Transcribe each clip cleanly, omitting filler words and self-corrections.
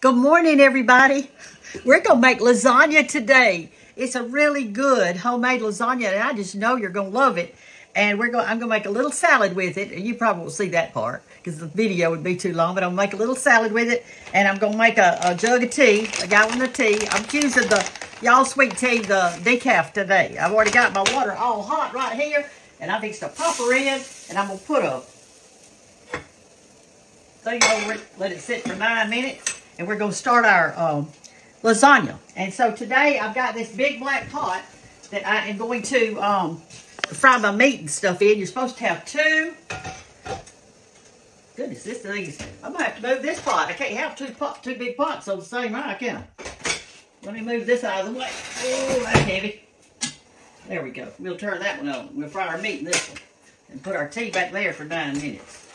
Good morning, everybody. We're going to make lasagna today. It's a really good homemade lasagna, and I just know you're going to love it. And I'm going to make a little salad with it. And you probably won't see that part because the video would be too long, but I'm going to make a little salad with it. And I'm going to make a jug of tea, a gallon of tea. I'm using the Y'all Sweet Tea, the decaf today. I've already got my water all hot right here. And I'm fixing to pop her in, and I'm going to put a thing over it, let it sit for 9 minutes. And we're going to start our lasagna. And so today I've got this big black pot that I am going to fry my meat and stuff in. You're supposed to have two. Goodness, this thing is, I'm going to have to move this pot. I can't have two big pots on the same rack, can I? Let me move this out of the way. Oh, that's heavy. There we go. We'll turn that one on. We'll fry our meat in this one. And put our tea back there for 9 minutes.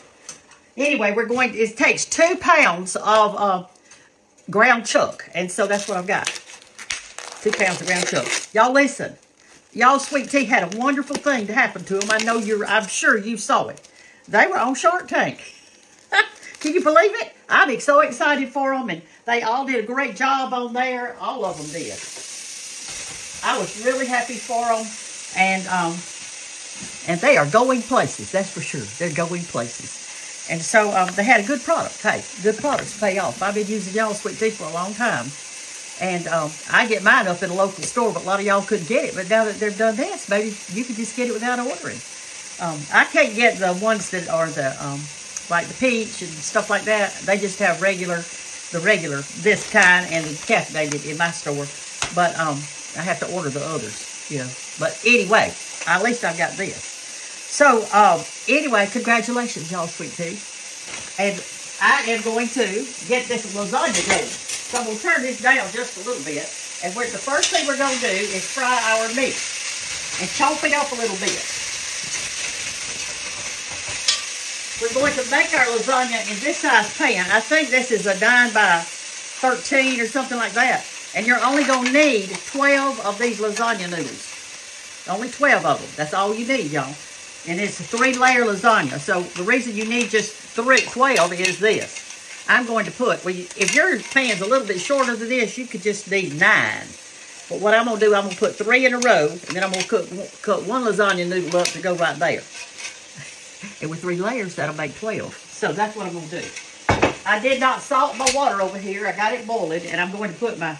Anyway, it takes 2 pounds of ground chuck. And so that's what I've got. 2 pounds of ground chuck. Y'all listen. Y'all Sweet Tea had a wonderful thing to happen to them. I'm sure you saw it. They were on Shark Tank. Can you believe it? I'm so excited for them. And they all did a great job on there. All of them did. I was really happy for them. And they are going places. That's for sure. They're going places. And so they had a good product. Hey, good products pay off. I've been using Y'all Sweet Tea for a long time. And I get mine up in a local store, but a lot of y'all couldn't get it. But now that they've done this, maybe you could just get it without ordering. I can't get the ones that are like the peach and stuff like that. They just have the regular, this kind, and the caffeinated in my store. But I have to order the others, you know. But anyway, at least I've got this. So, anyway, congratulations, Y'all Sweet Tea. And I am going to get this lasagna going. So I'm going to turn this down just a little bit. And the first thing we're going to do is fry our meat. And chop it up a little bit. We're going to make our lasagna in this size pan. I think this is a 9 by 13 or something like that. And you're only going to need 12 of these lasagna noodles. Only 12 of them. That's all you need, y'all. And it's a 3-layer lasagna. So the reason you need just 12 is this. I'm going to put, if your pan's a little bit shorter than this, you could just need 9. But what I'm going to do, I'm going to put 3 in a row. And then I'm going to cut one lasagna noodle up to go right there. And with 3 layers, that'll make 12. So that's what I'm going to do. I did not salt my water over here. I got it boiling. And I'm going to put my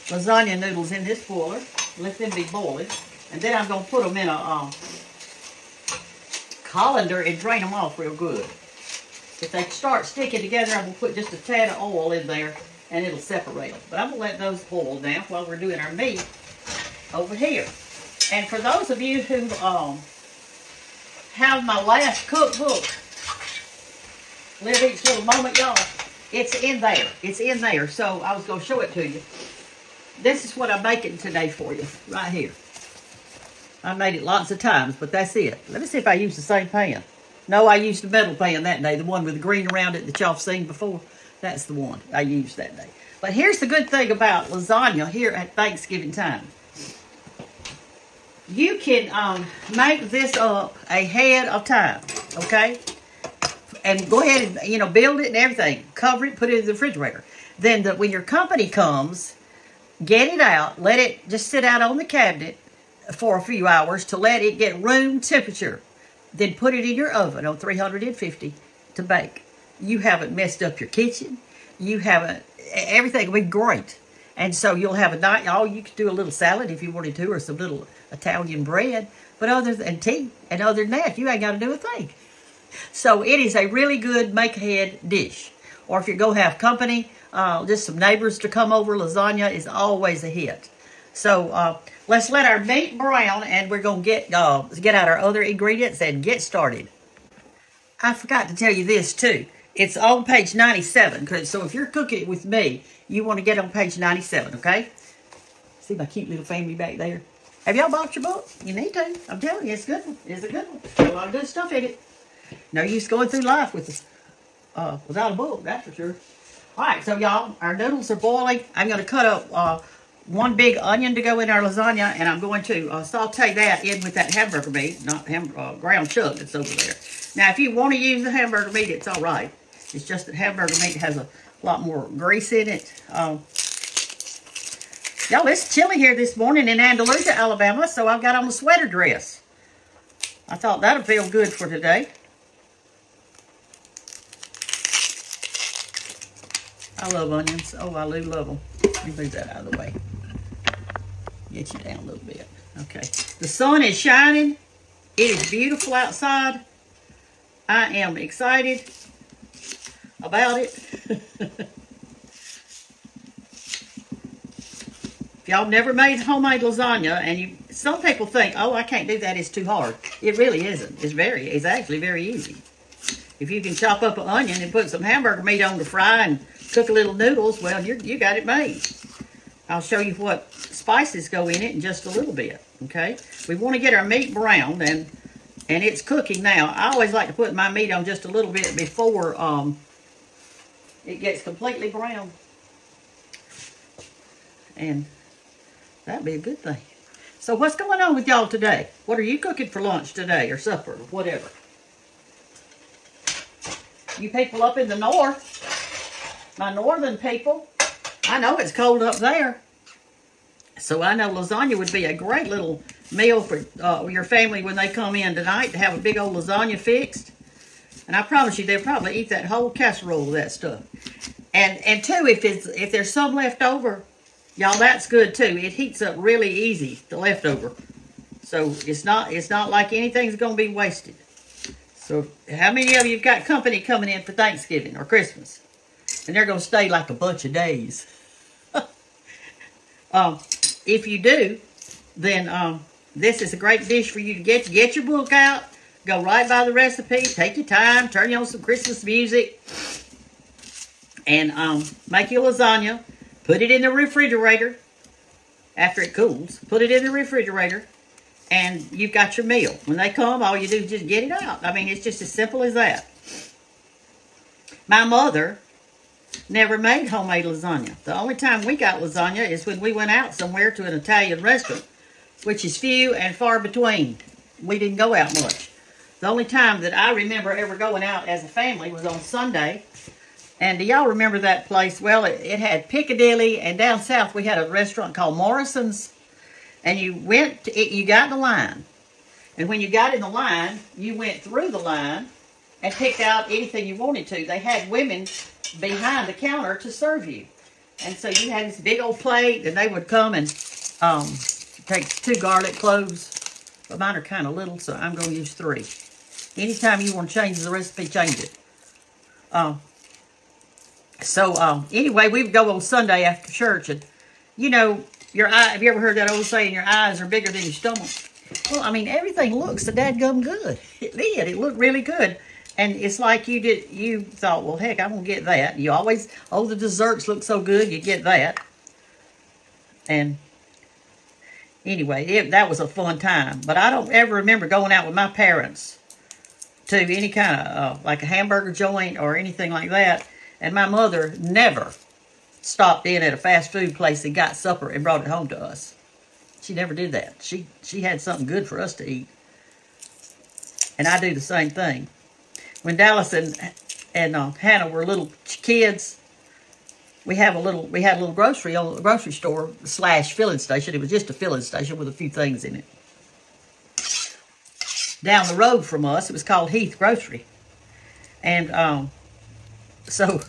lasagna noodles in this boiler. Let them be boiling. And then I'm going to put them in a colander and drain them off real good. If they start sticking together, I'm going to put just a tad of oil in there and it'll separate them. But I'm going to let those boil now while we're doing our meat over here. And for those of you who have my last cookbook, Live Each Little Moment, y'all, it's in there. It's in there. So I was going to show it to you. This is what I'm making today for you, right here. I made it lots of times, but that's it. Let me see if I use the same pan. No, I used the metal pan that day, the one with the green around it that y'all have seen before. That's the one I used that day. But here's the good thing about lasagna here at Thanksgiving time. You can make this up ahead of time, okay? And go ahead and, build it and everything. Cover it, put it in the refrigerator. Then when your company comes, get it out, let it just sit out on the cabinet for a few hours to let it get room temperature. Then put it in your oven on 350 to bake. You haven't messed up your kitchen. Everything will be great. And so you'll have you could do a little salad if you wanted to, or some little Italian bread. But other than that, you ain't got to do a thing. So it is a really good make-ahead dish. Or if you're going to have company, just some neighbors to come over, lasagna is always a hit. So let's let our meat brown, and we're going to get out our other ingredients and get started. I forgot to tell you this too. It's on page 97. So if you're cooking it with me, you want to get on page 97, okay? See my cute little family back there? Have y'all bought your book? You need to. I'm telling you, it's a good one. It's a good one. Got a lot of good stuff in it. No use going through life without a book, that's for sure. All right, so y'all, our noodles are boiling. I'm going to cut up 1 big onion to go in our lasagna, and I'm going to saute that in with that hamburger meat, not ground chuck that's over there. Now, if you want to use the hamburger meat, it's all right. It's just that hamburger meat has a A lot more grease in it. Y'all, it's chilly here this morning in Andalusia, Alabama, so I've got on a sweater dress. I thought that would feel good for today. I love onions. Oh, I do love them. Let me move that out of the way. Get you down a little bit. Okay. The sun is shining. It is beautiful outside. I am excited about it. If y'all never made homemade lasagna, and some people think, oh, I can't do that, it's too hard. It really isn't. It's actually very easy. If you can chop up an onion and put some hamburger meat on to fry and cook a little noodles, well, you got it made. I'll show you what spices go in it in just a little bit, okay? We want to get our meat browned, and it's cooking now. I always like to put my meat on just a little bit before it gets completely brown. And that'd be a good thing. So what's going on with y'all today? What are you cooking for lunch today, or supper, or whatever? You people up in the north, my northern people, I know it's cold up there. So I know lasagna would be a great little meal for your family when they come in tonight, to have a big old lasagna fixed. And I promise you, they'll probably eat that whole casserole of that stuff. And too, if there's some left over, y'all, that's good too. It heats up really easy, the leftover. So it's not like anything's going to be wasted. So how many of you have got company coming in for Thanksgiving or Christmas? And they're going to stay like a bunch of days. If you do, then this is a great dish for you to get. Get your book out. Go right by the recipe. Take your time. Turn you on some Christmas music. And make your lasagna. Put it in the refrigerator. After it cools, put it in the refrigerator. And you've got your meal. When they come, all you do is just get it out. I mean, it's just as simple as that. My mother never made homemade lasagna. The only time we got lasagna is when we went out somewhere to an Italian restaurant, which is few and far between. We didn't go out much. The only time that I remember ever going out as a family was on Sunday. And do y'all remember that place? Well, it had Piccadilly, and down south we had a restaurant called Morrison's. And you got in the line. And when you got in the line, you went through the line and picked out anything you wanted to. They had women behind the counter to serve you. And so you had this big old plate, and they would come and take 2 garlic cloves. But mine are kind of little, so I'm going to use 3. Anytime you want to change the recipe, change it. Anyway, we would go on Sunday after church, and you know, have you ever heard that old saying, your eyes are bigger than your stomach? Well, I mean, everything looks so dadgum good. It did. It looked really good. And it's like you thought, well, heck, I'm going to get that. You always, the desserts look so good, you get that. And anyway, that was a fun time. But I don't ever remember going out with my parents to any kind of, like a hamburger joint or anything like that. And my mother never stopped in at a fast food place and got supper and brought it home to us. She never did that. She had something good for us to eat. And I do the same thing. When Dallas and Hannah were little kids, we had a little grocery store / filling station. It was just a filling station with a few things in it. Down the road from us, it was called Heath Grocery. And so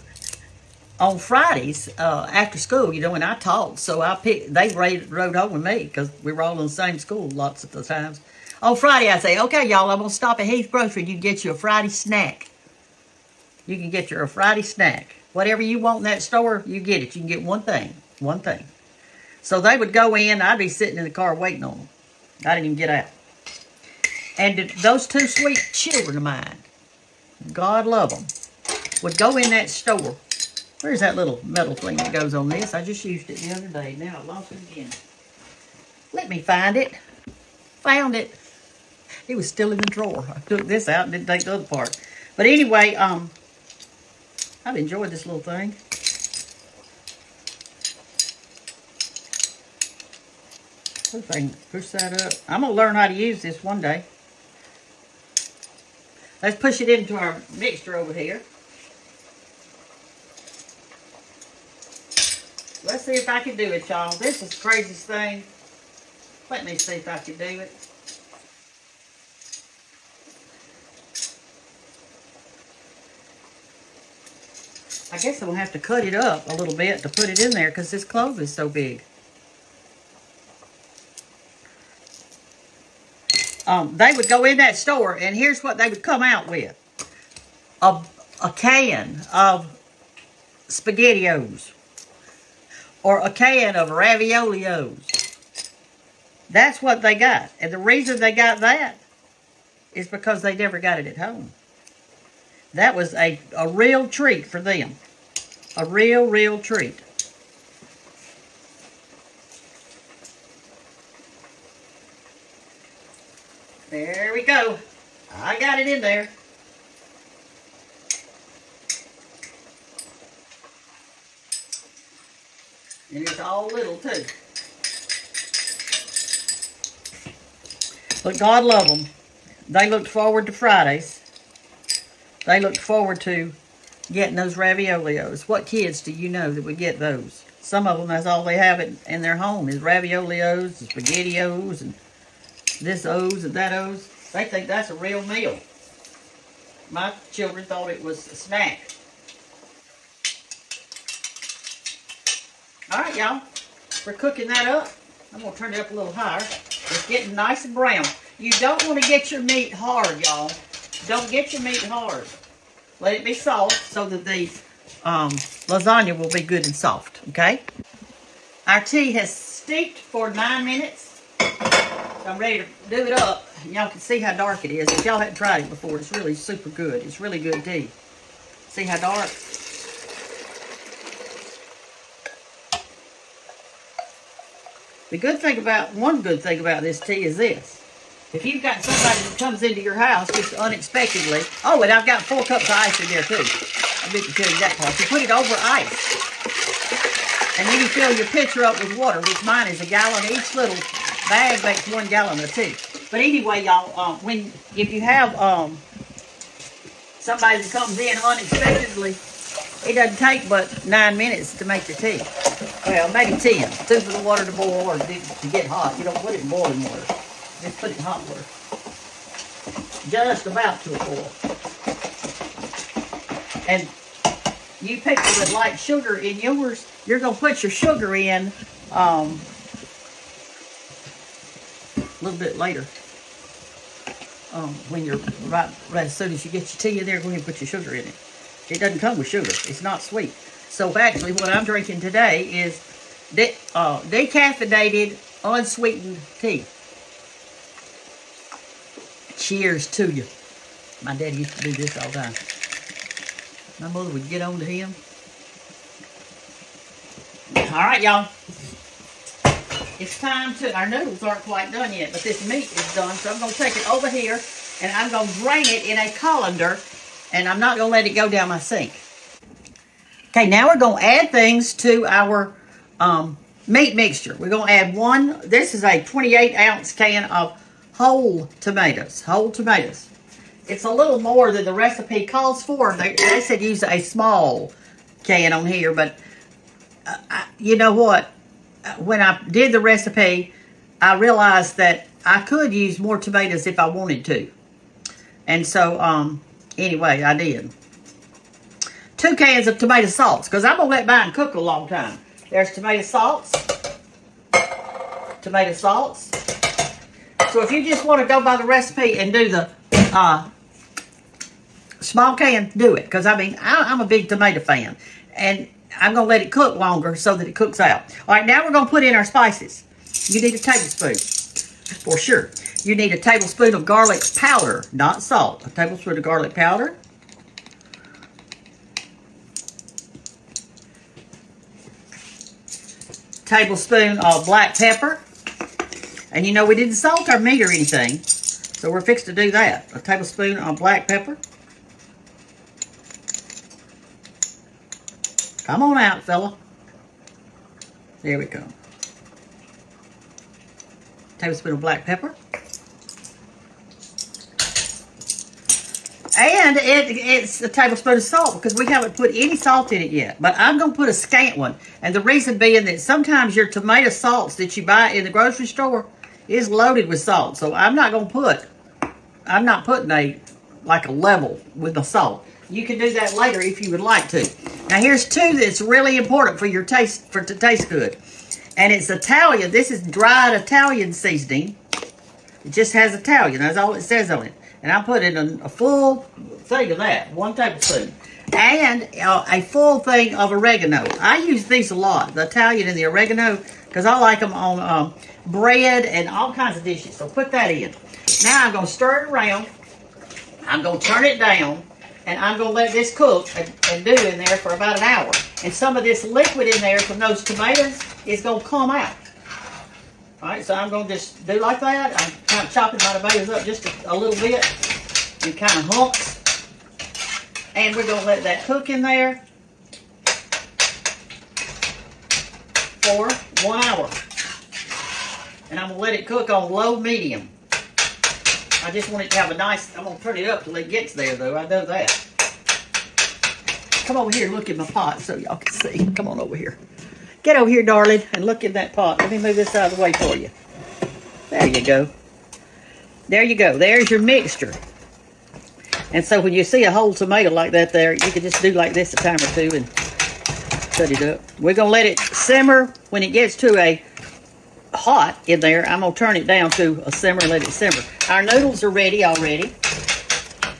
on Fridays after school, you know, when I taught, so they rode home with me because we were all in the same school lots of the times. On Friday, I'd say, okay, y'all, I'm going to stop at Heath Grocery. You can get you a Friday snack. You can get your Friday snack. Whatever you want in that store, you get it. You can get one thing. So they would go in. I'd be sitting in the car waiting on them. I didn't even get out. And those 2 sweet children of mine, God love them, would go in that store. Where's that little metal thing that goes on this? I just used it the other day. Now I lost it again. Let me find it. Found it. It was still in the drawer. I took this out and didn't take the other part. But anyway, I've enjoyed this little thing. If I can push that up. I'm going to learn how to use this one day. Let's push it into our mixture over here. Let's see if I can do it, y'all. This is the craziest thing. Let me see if I can do it. I guess I'm going to have to cut it up a little bit to put it in there because this clove is so big. They would go in that store, and here's what they would come out with. A can of SpaghettiOs. Or a can of Raviolios. That's what they got. And the reason they got that is because they never got it at home. That was a real treat for them. A real treat. There we go. I got it in there. And it's all little too. But God love them. They looked forward to Fridays. They looked forward to getting those Raviolios. What kids do you know that would get those? Some of them, that's all they have in their home is Raviolios and SpaghettiOs and this O's and that O's. They think that's a real meal. My children thought it was a snack. All right, y'all. We're cooking that up. I'm going to turn it up a little higher. It's getting nice and brown. You don't want to get your meat hard, y'all. Don't get your meat hard. Let it be soft so that the lasagna will be good and soft, okay? Our tea has steeped for 9 minutes. So I'm ready to do it up. Y'all can see how dark it is. If y'all hadn't tried it before, it's really super good. It's really good tea. See how dark? One good thing about this tea is this. If you've got somebody that comes into your house just unexpectedly, oh, and I've got 4 cups of ice in there too. I meant to tell you that part. You put it over ice. And then you fill your pitcher up with water, which mine is a gallon. Each little bag makes 1 gallon of tea. But anyway, y'all, if you have somebody that comes in unexpectedly, it doesn't take but 9 minutes to make the tea. Well, maybe 10. 2 for the water to boil or to get hot. You don't put it in boiling water. Just put it in hot water. Just about to a boil. And you people that like sugar in yours, you're going to put your sugar in a little bit later. When you're right as soon as you get your tea in there, go ahead and put your sugar in it. It doesn't come with sugar. It's not sweet. So actually what I'm drinking today is decaffeinated, unsweetened tea. Cheers to you. My daddy used to do this all the time. My mother would get on to him. All right, y'all. It's time to, our noodles aren't quite done yet, but this meat is done. So I'm going to take it over here and I'm going to drain it in a colander and I'm not going to let it go down my sink. Okay, now we're going to add things to our meat mixture. We're going to add this is a 28-ounce can of whole tomatoes. It's a little more than the recipe calls for. They said use a small can on here, but you know what? When I did the recipe, I realized that I could use more tomatoes if I wanted to. And so, anyway, I did. 2 cans of tomato sauce, because I'm going to let mine cook a long time. There's tomato sauce. So if you just want to go by the recipe and do the small can, do it. Because, I mean, I'm a big tomato fan. And I'm going to let it cook longer so that it cooks out. All right, now we're going to put in our spices. You need a tablespoon, for sure. You need a tablespoon of garlic powder, not salt. A tablespoon of garlic powder. Tablespoon of black pepper. And you know we didn't salt our meat or anything. So we're fixed to do that. A tablespoon of black pepper. Come on out, fella. There we go. Tablespoon of black pepper. And it's a tablespoon of salt because we haven't put any salt in it yet. But I'm going to put a scant one. And the reason being that sometimes your tomato salts that you buy in the grocery store is loaded with salt. So I'm not putting like a level with the salt. You can do that later if you would like to. Now here's two that's really important for your taste, to taste good. And it's Italian. This is dried Italian seasoning. It just has Italian. That's all it says on it. And I put in a full thing of that, 1 tablespoon. And a full thing of oregano. I use these a lot, the Italian and the oregano, because I like them on bread and all kinds of dishes. So put that in. Now I'm going to stir it around. I'm going to turn it down. And I'm going to let this cook and do in there for about an hour. And some of this liquid in there from those tomatoes is going to come out. All right, so I'm going to just do like that. I'm kind of chopping my tomatoes up just a little bit in kind of hunks. And we're going to let that cook in there for 1 hour. And I'm going to let it cook on low medium. I just want it to have a nice, I'm going to turn it up till it gets there though, I know that. Come over here and look in my pot so y'all can see. Come on over here. Get over here, darling, and look in that pot. Let me move this out of the way for you. There you go. There you go. There's your mixture. And so when you see a whole tomato like that there, you can just do like this a time or two and cut it up. We're going to let it simmer. When it gets to a hot in there, I'm going to turn it down to a simmer and let it simmer. Our noodles are ready already.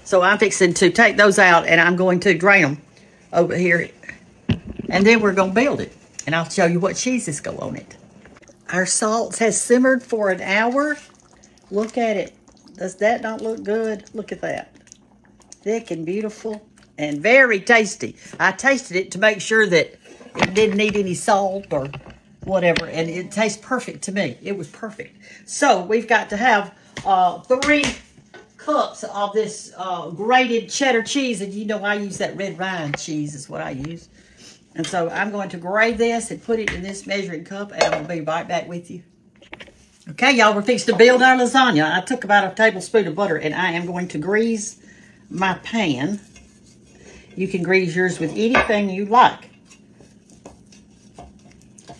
So I'm fixing to take those out and I'm going to drain them over here. And then we're going to build it. And I'll show you what cheeses go on it. Our salt has simmered for an hour. Look at it. Does that not look good? Look at that. Thick and beautiful and very tasty. I tasted it to make sure that it didn't need any salt or whatever. And it tastes perfect to me. It was perfect. So we've got to have 3 cups of this grated cheddar cheese. And you know I use that red rind cheese is what I use. And so I'm going to grate this and put it in this measuring cup, and I'm going to be right back with you. Okay, y'all, we're fixing to build our lasagna. I took about a tablespoon of butter, and I am going to grease my pan. You can grease yours with anything you like.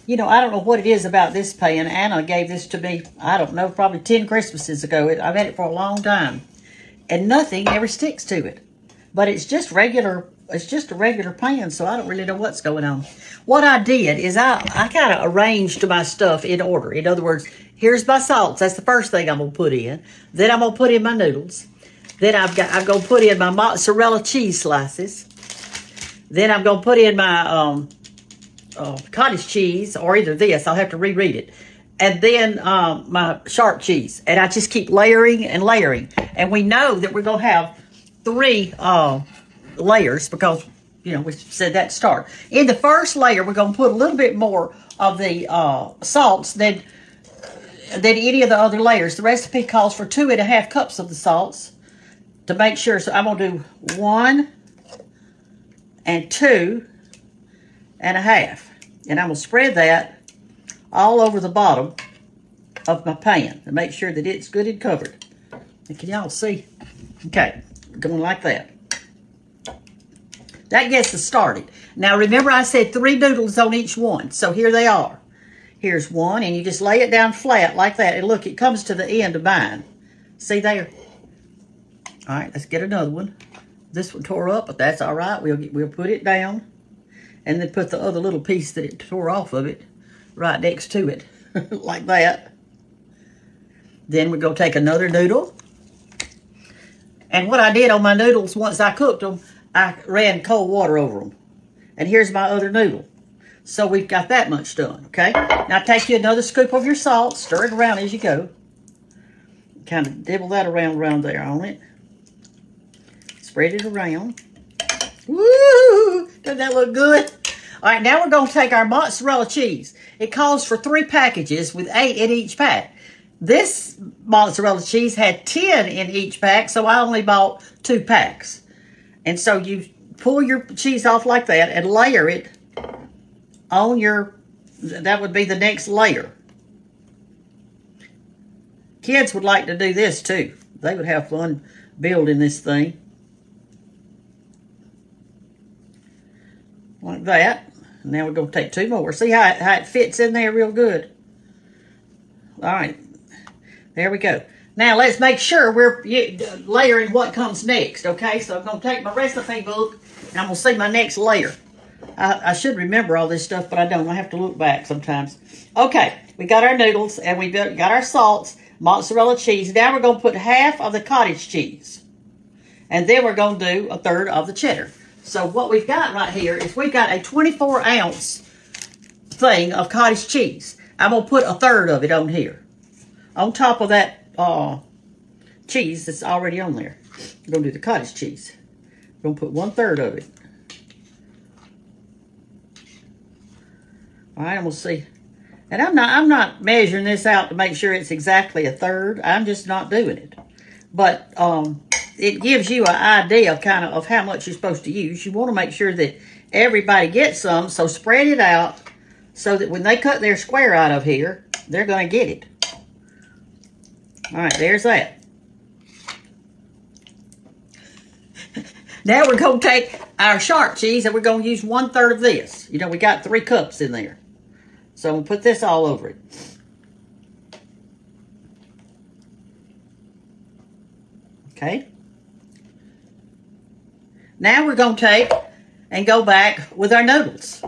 You know, I don't know what it is about this pan. Anna gave this to me, I don't know, probably 10 Christmases ago. I've had it for a long time. And nothing ever sticks to it. But it's just regular. It's just a regular pan, so I don't really know what's going on. What I did is I kind of arranged my stuff in order. In other words, here's my salts. That's the first thing I'm going to put in. Then I'm going to put in my noodles. Then I'm going to put in my mozzarella cheese slices. Then I'm going to put in my cottage cheese, or either this. I'll have to reread it. And then my sharp cheese. And I just keep layering and layering. And we know that we're going to have 3 layers because, you know, we said that to start. In the first layer, we're going to put a little bit more of the salts than any of the other layers. The recipe calls for 2½ cups of the salts to make sure. So I'm going to do 1 and 2½ and I'm going to spread that all over the bottom of my pan to make sure that it's good and covered. And can y'all see? Okay, going like that. That gets us started. Now, remember I said 3 noodles on each one. So here they are. Here's one, and you just lay it down flat like that. And look, it comes to the end of mine. See there? All right, let's get another one. This one tore up, but that's all right. We'll put it down. And then put the other little piece that it tore off of it right next to it. Like that. Then we're going to take another noodle. And what I did on my noodles, once I cooked them, I ran cold water over them. And here's my other noodle. So we've got that much done, okay? Now take you another scoop of your salt. Stir it around as you go. Kind of dibble that around there on it. Spread it around. Woo! Doesn't that look good? All right, now we're going to take our mozzarella cheese. It calls for 3 packages with 8 in each pack. This mozzarella cheese had 10 in each pack, so I only bought 2 packs. And so you pull your cheese off like that and layer it on your, that would be the next layer. Kids would like to do this too. They would have fun building this thing. like that. Now we're going to take 2 more. See how it fits in there real good. All right. There we go. Now let's make sure we're layering what comes next, okay? So I'm going to take my recipe book and I'm going to see my next layer. I should remember all this stuff, but I don't. I have to look back sometimes. Okay, we got our noodles and we got our salts, mozzarella cheese. Now we're going to put half of the cottage cheese. And then we're going to do 1/3 of the cheddar. So what we've got right here is we've got a 24-ounce thing of cottage cheese. I'm going to put 1/3 of it on here. On top of that cheese that's already on there. We're going to do the cottage cheese. We're going to put 1/3 of it. All right, and we'll see. And I'm not measuring this out to make sure it's exactly 1/3. I'm just not doing it. But it gives you an idea kind of how much you're supposed to use. You want to make sure that everybody gets some, so spread it out so that when they cut their square out of here, they're going to get it. All right, there's that. Now we're going to take our sharp cheese and we're going to use 1/3 of this. You know, we got 3 cups in there. So I'm going to put this all over it. Okay. Now we're going to take and go back with our noodles.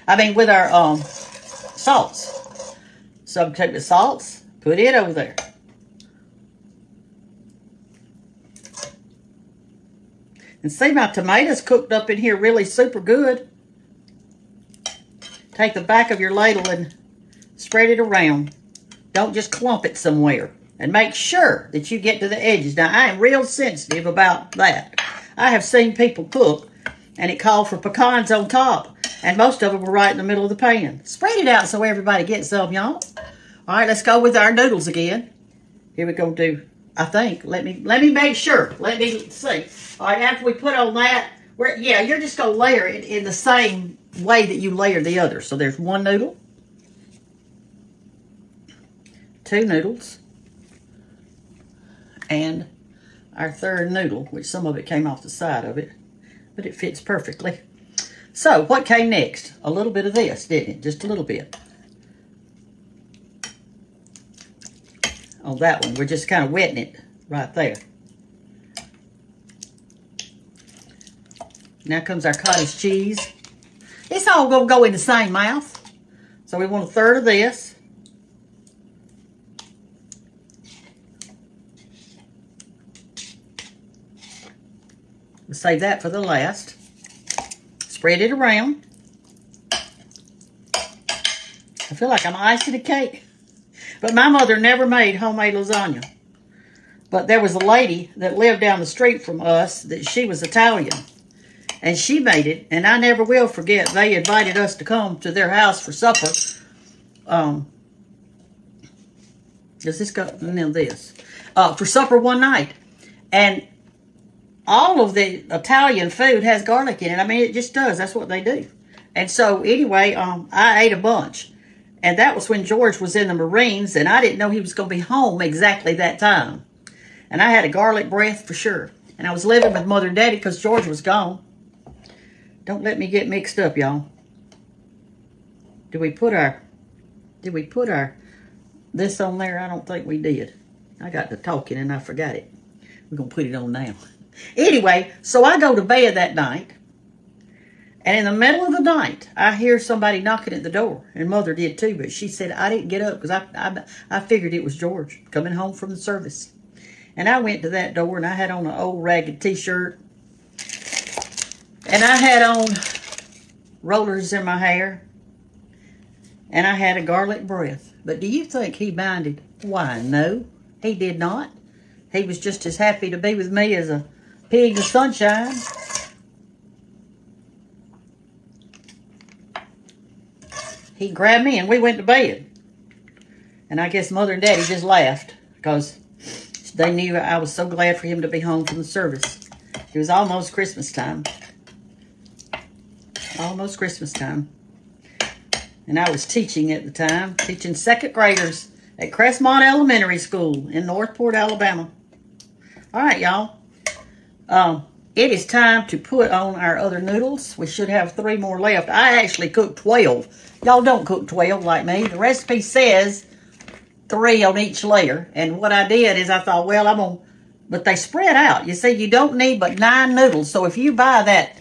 With our salts. So I'm going to take the salts, put it over there. And see, my tomatoes cooked up in here really super good. Take the back of your ladle and spread it around. Don't just clump it somewhere. And make sure that you get to the edges. Now, I am real sensitive about that. I have seen people cook, and it called for pecans on top. And most of them were right in the middle of the pan. Spread it out so everybody gets some, y'all. All right, let's go with our noodles again. Here we're going to do, I think. Let me make sure. Let me see. All right, after we put on that, you're just going to layer it in the same way that you layer the others. So there's 1 noodle, 2 noodles, and our 3rd noodle, which some of it came off the side of it, but it fits perfectly. So what came next? A little bit of this, didn't it? Just a little bit. On that one, we're just kind of wetting it right there. Now comes our cottage cheese. It's all going to go in the same mouth. So we want 1/3 of this. We'll save that for the last. Spread it around. I feel like I'm icing a cake. But my mother never made homemade lasagna. But there was a lady that lived down the street from us that she was Italian. And she made it, and I never will forget. They invited us to come to their house for supper. Does this go? No, this. For supper one night. And all of the Italian food has garlic in it. I mean, it just does. That's what they do. And so, anyway, I ate a bunch. And that was when George was in the Marines, and I didn't know he was going to be home exactly that time. And I had a garlic breath for sure. And I was living with Mother and Daddy because George was gone. Don't let me get mixed up, y'all. Did we put our this on there? I don't think we did. I got to talking and I forgot it. We're going to put it on now. Anyway, so I go to bed that night. And in the middle of the night, I hear somebody knocking at the door. And Mother did too, but she said, I didn't get up because I figured it was George coming home from the service. And I went to that door and I had on an old ragged t-shirt. And I had on rollers in my hair. And I had a garlic breath. But do you think he minded? Why, no, he did not. He was just as happy to be with me as a pig in sunshine. He grabbed me and we went to bed. And I guess Mother and Daddy just laughed because they knew I was so glad for him to be home from the service. It was almost Christmas time. Almost Christmas time. And I was teaching at the time, teaching 2nd graders at Crestmont Elementary School in Northport, Alabama. All right, y'all. it is time to put on our other noodles. We should have 3 more left. I actually cooked 12. Y'all don't cook 12 like me. The recipe says 3 on each layer. And what I did is I thought, well, but they spread out. You see, you don't need but 9 noodles. So if you buy that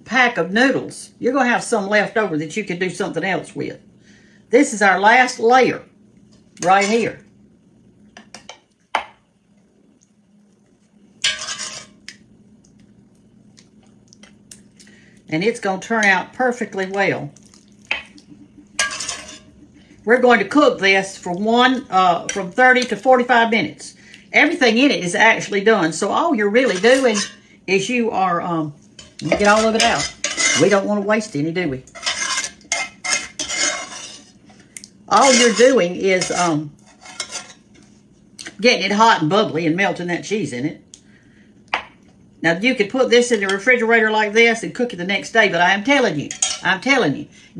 pack of noodles, you're going to have some left over that you can do something else with. This is our last layer right here. And it's going to turn out perfectly well. We're going to cook this for from 30 to 45 minutes. Everything in it is actually done. So all you're really doing is you are, let me get all of it out. We don't want to waste any, do we? All you're doing is getting it hot and bubbly and melting that cheese in it. Now, you could put this in the refrigerator like this and cook it the next day, but I'm telling you,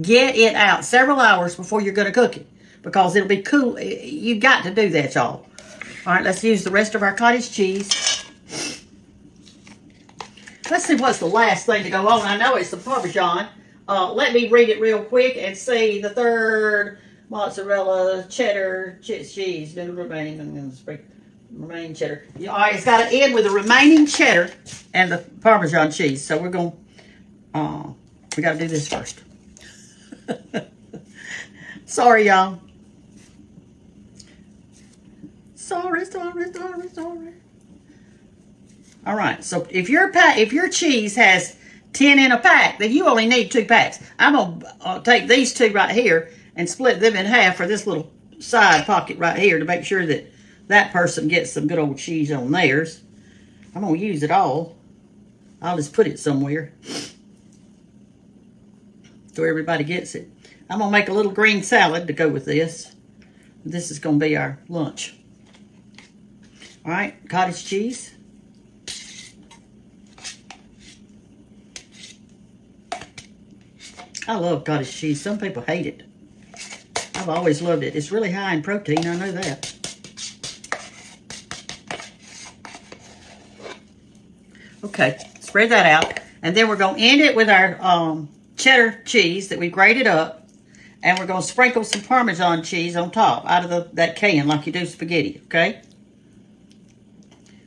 get it out several hours before you're going to cook it because it'll be cool. You've got to do that, y'all. All right, let's use the rest of our cottage cheese. Let's see what's the last thing to go on. I know it's the Parmesan. Let me read it real quick and see the third mozzarella, cheddar, cheese, no remaining cheddar. All right, it's got to end with the remaining cheddar and the Parmesan cheese. So we're going we got to do this first. Sorry, y'all. Sorry. All right, so if your cheese has 10 in a pack, then you only need 2 packs. I'm going to take these 2 right here and split them in half for this little side pocket right here to make sure that that person gets some good old cheese on theirs. I'm going to use it all. I'll just put it somewhere so everybody gets it. I'm going to make a little green salad to go with this. This is going to be our lunch. All right, cottage cheese. I love cottage cheese. Some people hate it. I've always loved it. It's really high in protein. I know that. Okay, spread that out. And then we're going to end it with our cheddar cheese that we grated up. And we're going to sprinkle some Parmesan cheese on top out of that can like you do spaghetti, okay?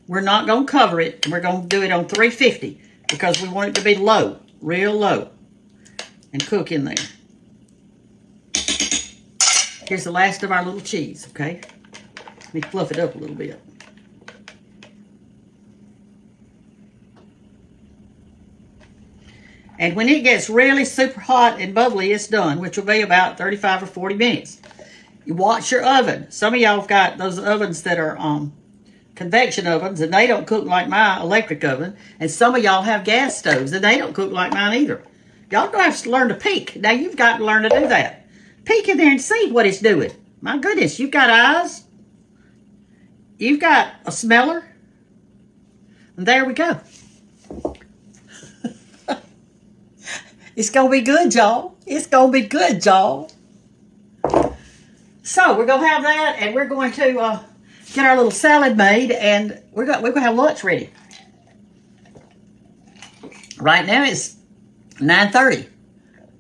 We're not going to cover it. We're going to do it on 350 because we want it to be low, real low, and cook in there. Here's the last of our little cheese, okay? Let me fluff it up a little bit. And when it gets really super hot and bubbly, it's done, which will be about 35 or 40 minutes. You watch your oven. Some of y'all have got those ovens that are convection ovens, and they don't cook like my electric oven. And some of y'all have gas stoves, and they don't cook like mine either. Y'all don't have to learn to peek. Now, you've got to learn to do that. Peek in there and see what it's doing. My goodness, you've got eyes. You've got a smeller. And there we go. It's going to be good, y'all. It's going to be good, y'all. So, we're going to have that, and we're going to get our little salad made, and we're going to have lunch ready. Right now, it's 9:30.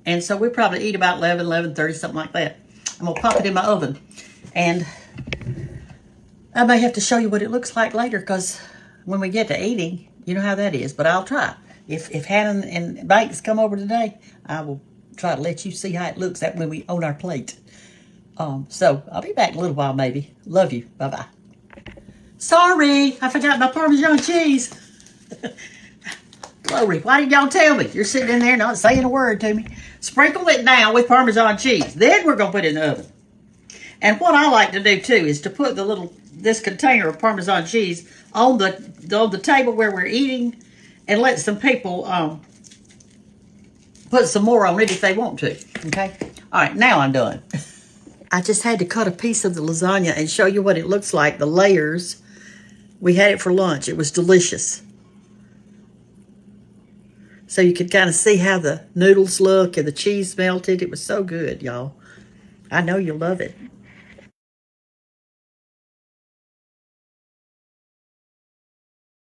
And so we'll probably eat about 11:30, something like that. I'm going to pop it in my oven. And I may have to show you what it looks like later, because when we get to eating, you know how that is. But I'll try. If Hannah and Banks come over today, I will try to let you see how it looks that when we on our plate. So I'll be back in a little while, maybe. Love you. Bye-bye. Sorry, I forgot my Parmesan cheese. Glory, why didn't y'all tell me? You're sitting in there not saying a word to me. Sprinkle it now with Parmesan cheese. Then we're going to put it in the oven. And what I like to do, too, is to put this container of Parmesan cheese on the table where we're eating and let some people put some more on it if they want to. Okay? All right, now I'm done. I just had to cut a piece of the lasagna and show you what it looks like, the layers. We had it for lunch. It was delicious. So you could kind of see how the noodles look and the cheese melted. It was so good, y'all. I know you'll love it.